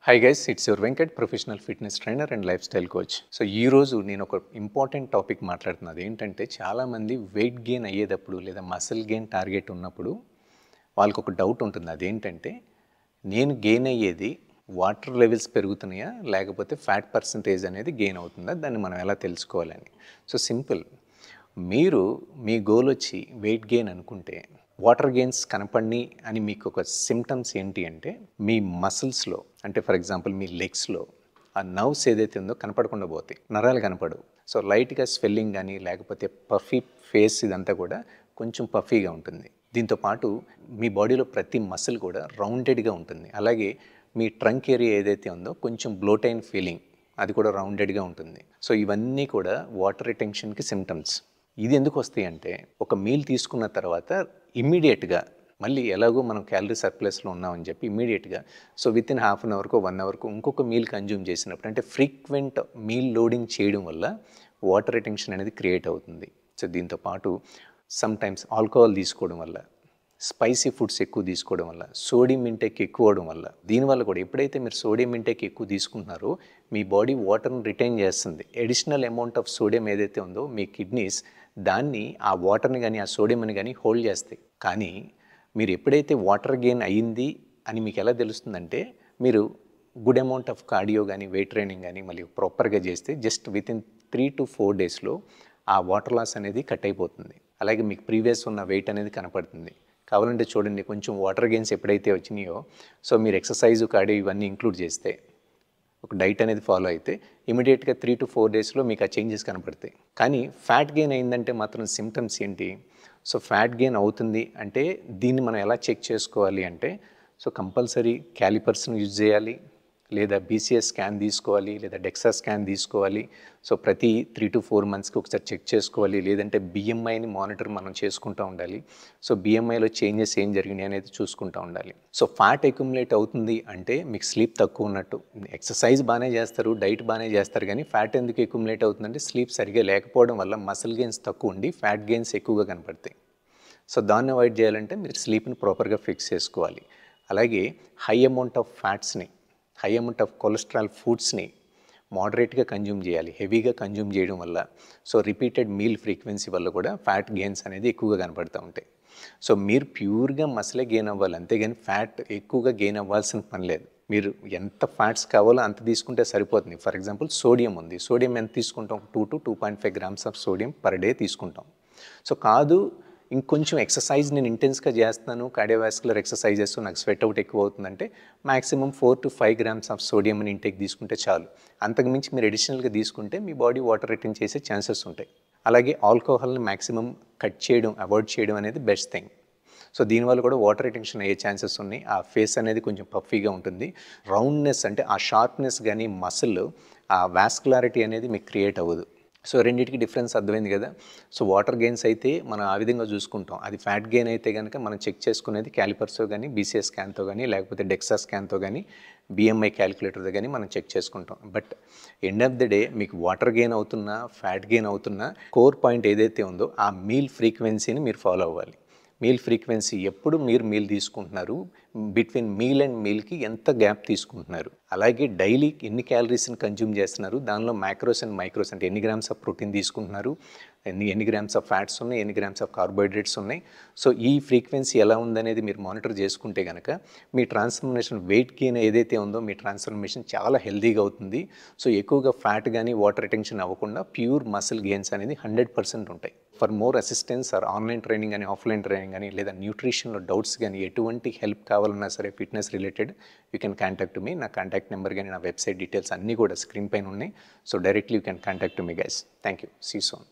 Hi guys, it's your Venkat, professional fitness trainer and lifestyle coach. So ఈ రోజు నేను ఒక ఇంపార్టెంట్ టాపిక్ మాట్లాడుతున్నది ఏంటంటే చాలామంది వెయిట్ గెయిన్ అయ్యేటప్పుడు లేదా మసిల్ గెయిన్ టార్గెట్ ఉన్నప్పుడు వాళ్ళకు ఒక డౌట్ ఉంటుంది. అదేంటంటే నేను గెయిన్ అయ్యేది వాటర్ లెవెల్స్ పెరుగుతున్నాయా లేకపోతే ఫ్యాట్ పర్సంటేజ్ అనేది గెయిన్ అవుతుందా, దాన్ని మనం ఎలా తెలుసుకోవాలని. సో సింపుల్, మీరు మీ గోల్ వచ్చి వెయిట్ గెయిన్ అనుకుంటే వాటర్ గెయిన్స్ కనపడి అని మీకు ఒక సిమ్టమ్స్ ఏంటి అంటే మీ మసిల్స్లో, అంటే ఫర్ ఎగ్జాంపుల్ మీ లెగ్స్లో ఆ నర్వ్స్ ఏదైతే ఉందో కనపడకుండా పోతాయి, నరాలు కనపడవు. సో లైట్గా స్వెల్లింగ్ కానీ లేకపోతే పఫీ ఫేస్, ఇదంతా కూడా కొంచెం పఫీగా ఉంటుంది. దీంతోపాటు మీ బాడీలో ప్రతి మసిల్ కూడా రౌండెడ్గా ఉంటుంది. అలాగే మీ ట్రంక్ ఏరియా ఏదైతే ఉందో కొంచెం బ్లోటైన్ ఫీలింగ్, అది కూడా రౌండెడ్గా ఉంటుంది. సో ఇవన్నీ కూడా వాటర్ రిటెన్షన్కి సిమ్టమ్స్. ఇది ఎందుకు వస్తాయి అంటే ఒక మీల్ తీసుకున్న తర్వాత ఇమ్మీడియట్గా మళ్ళీ ఎలాగో మనం క్యాలరీ సర్ప్లస్లో ఉన్నామని చెప్పి ఇమ్మీడియట్గా so within half an అవర్కో 1 అవర్కో ఇంకొక మీల్ కన్జ్యూమ్ చేసినప్పుడు, అంటే ఫ్రీక్వెంట్ మీల్ లోడింగ్ చేయడం వల్ల వాటర్ రిటెన్షన్ అనేది క్రియేట్ అవుతుంది. సో దీంతోపాటు సమ్టైమ్స్ ఆల్కహాల్ తీసుకోవడం వల్ల, స్పైసీ ఫుడ్స్ ఎక్కువ తీసుకోవడం వల్ల, సోడియం ఇంటేక్ ఎక్కువ అవడం వల్ల, దీనివల్ల కూడా ఎప్పుడైతే మీరు సోడియం ఇంటేక్ ఎక్కువ తీసుకుంటున్నారో మీ బాడీ వాటర్ని రిటైన్ చేస్తుంది. అడిషనల్ అమౌంట్ ఆఫ్ సోడియం ఏదైతే ఉందో మీ కిడ్నీస్ దాన్ని ఆ వాటర్ని కానీ ఆ సోడియంని కానీ హోల్డ్ చేస్తాయి. కానీ మీరు ఎప్పుడైతే వాటర్ గెయిన్ అయ్యింది అని మీకు ఎలా తెలుస్తుందంటే మీరు గుడ్ అమౌంట్ ఆఫ్ కార్డియో కానీ వెయిట్ ట్రైనింగ్ కానీ మళ్ళీ ప్రాపర్గా చేస్తే జస్ట్ విత్ ఇన్ 3 to 4 డేస్లో ఆ వాటర్ లాస్ అనేది కట్ అయిపోతుంది. అలాగే మీకు ప్రీవియస్ ఉన్న వెయిట్ అనేది కనపడుతుంది. కావాలంటే చూడండి, కొంచెం వాటర్ గెయిన్స్ ఎప్పుడైతే వచ్చినాయో సో మీరు ఎక్సర్సైజ్ కార్డియో ఇవన్నీ ఇంక్లూడ్ చేస్తే, ఒక డైట్ అనేది ఫాలో అయితే ఇమీడియట్గా 3 to 4 డేస్లో మీకు ఆ చేంజెస్ కనపడతాయి. కానీ ఫ్యాట్ గెయిన్ అయిందంటే మాత్రం సిమ్టమ్స్ ఏంటి? సో ఫ్యాట్ గెయిన్ అవుతుంది అంటే దీన్ని మనం ఎలా చెక్ చేసుకోవాలి అంటే సో కంపల్సరీ క్యాలిపర్స్ని యూజ్ చేయాలి, లేదా బీసీఎస్ స్కాన్ తీసుకోవాలి, లేదా డెక్సా స్కాన్ తీసుకోవాలి. సో ప్రతి 3 to 4 మంత్స్కి ఒకసారి చెక్ చేసుకోవాలి. లేదంటే బిఎంఐని మానిటర్ మనం చేసుకుంటూ ఉండాలి. సో బిఎంఐలో చేంజెస్ ఏం జరిగినాయి అనేది చూసుకుంటూ ఉండాలి. సో ఫ్యాట్ అక్యుములేట్ అవుతుంది అంటే మీకు స్లీప్ తక్కువ ఉన్నట్టు. ఎక్సర్సైజ్ బాగానే చేస్తారు, డైట్ బాగానే చేస్తారు, కానీ ఫ్యాట్ ఎందుకు అక్యుములేట్ అవుతుందంటే స్లీప్ సరిగా లేకపోవడం వల్ల మసిల్ గెయిన్స్ తక్కువ ఉండి ఫ్యాట్ గెయిన్స్ ఎక్కువగా కనపడతాయి. సో దాన్ని అవాయిడ్ చేయాలంటే మీరు స్లీప్ని ప్రాపర్గా ఫిక్స్ చేసుకోవాలి. అలాగే హై అమౌంట్ ఆఫ్ ఫ్యాట్స్ని, హై అమౌంట్ ఆఫ్ కొలెస్ట్రాల్ ఫుడ్స్ని మోడరేట్గా కన్జ్యూమ్ చేయాలి. హెవీగా కన్జ్యూమ్ చేయడం వల్ల సో రిపీటెడ్ మీల్ ఫ్రీక్వెన్సీ వల్ల కూడా ఫ్యాట్ గెయిన్స్ అనేది ఎక్కువగా కనపడుతూ ఉంటాయి. సో మీరు ప్యూర్గా మసిలే గెయిన్ అవ్వాలి, అంతేగాని ఫ్యాట్ ఎక్కువగా గెయిన్ అవ్వాల్సిన పని లేదు. మీరు ఎంత ఫ్యాట్స్ కావాలో అంత తీసుకుంటే సరిపోతుంది. ఫర్ ఎగ్జాంపుల్ సోడియం ఉంది, సోడియం ఎంత తీసుకుంటాం? 2 to 2.5 grams of sodium per day తీసుకుంటాం. సో కాదు ఇంకొంచెం ఎక్సర్సైజ్ నేను ఇంటెన్స్గా చేస్తున్నాను, కార్డియోవాస్కులర్ ఎక్సర్సైజెస్, నాకు స్వెట్ అవుట్ ఎక్కువ అవుతుందంటే మ్యాక్సిమం 4 to 5 grams ఆఫ్ సోడియంని ఇంటేక్ తీసుకుంటే చాలు. అంతకుమించి మీరు అడిషనల్గా తీసుకుంటే మీ బాడీ వాటర్ రిటైన్ చేసే ఛాన్సెస్ ఉంటాయి. అలాగే ఆల్కహాల్ని మ్యాక్సిమం కట్ చేయడం, అవాయిడ్ చేయడం అనేది బెస్ట్ థింగ్. సో దీనివల్ల కూడా వాటర్ రిటెన్షన్ అయ్యే ఛాన్సెస్ ఉన్నాయి. ఆ ఫేస్ అనేది కొంచెం పఫీగా ఉంటుంది. రౌండ్నెస్ అంటే ఆ షార్ప్నెస్ కానీ మసిల్ ఆ వాస్కులారిటీ అనేది మీకు క్రియేట్ అవ్వదు. సో రెండింటికి డిఫరెన్స్ అర్థమైంది కదా. సో వాటర్ గెయిన్స్ అయితే మనం ఆ విధంగా చూసుకుంటాం. అది ఫ్యాట్ గెయిన్ అయితే కనుక మనం చెక్ చేసుకునేది క్యాలిపర్స్తో కానీ బీసీఎస్ స్కాన్తో కానీ లేకపోతే డెక్సా స్కాన్తో కానీ బిఎంఐ క్యాలిక్యులేటర్తో కానీ మనం చెక్ చేసుకుంటాం. But end of the day మీకు వాటర్ గెయిన్ అవుతున్నా ఫ్యాట్ గెయిన్ అవుతున్నా కోర్ పాయింట్ ఏదైతే ఉందో ఆ మీల్ ఫ్రీక్వెన్సీని మీరు ఫాలో అవ్వాలి. మీల్ ఫ్రీక్వెన్సీ, ఎప్పుడు మీరు మీల్ తీసుకుంటున్నారు, బిట్వీన్ మీల్ అండ్ మీల్కి ఎంత గ్యాప్ తీసుకుంటున్నారు, అలాగే డైలీ ఎన్ని క్యాలరీస్ని కన్జ్యూమ్ చేస్తున్నారు, దానిలో మ్యాక్రోస్ అండ్ మైక్రోస్ అంటే ఎన్ని గ్రామ్స్ ఆఫ్ ప్రోటీన్ తీసుకుంటున్నారు, ఎన్ని గ్రామ్స్ ఆఫ్ ఫ్యాట్స్ ఉన్నాయి, ఎన్ని గ్రామ్స్ ఆఫ్ కార్బోహైడ్రేట్స్ ఉన్నాయి. సో ఈ ఫ్రీక్వెన్సీ ఎలా ఉందనేది మీరు మానిటర్ చేసుకుంటే కనుక మీ ట్రాన్స్ఫర్మేషన్ వెయిట్ గెయిన్ ఏదైతే ఉందో మీ ట్రాన్స్ఫర్మేషన్ చాలా హెల్తీగా అవుతుంది. సో ఎక్కువగా ఫ్యాట్ కానీ వాటర్ రిటెన్షన్ అవ్వకుండా ప్యూర్ మసిల్ గెయిన్స్ అనేది 100% ఉంటాయి. For more assistance or online training కానీ ఆఫ్లైన్ ట్రైనింగ్ కానీ లేదా న్యూట్రిషన్లో డౌట్స్ కానీ ఎటువంటి హెల్ప్ కావాలన్నా సరే fitness related you can contact me. నా కాంటాక్ట్ నెంబర్ కానీ నా వెబ్సైట్ డీటెయిల్స్ అన్నీ కూడా స్క్రీన్ పైన ఉన్నాయి. So directly you can contact me guys. Thank you. See soon.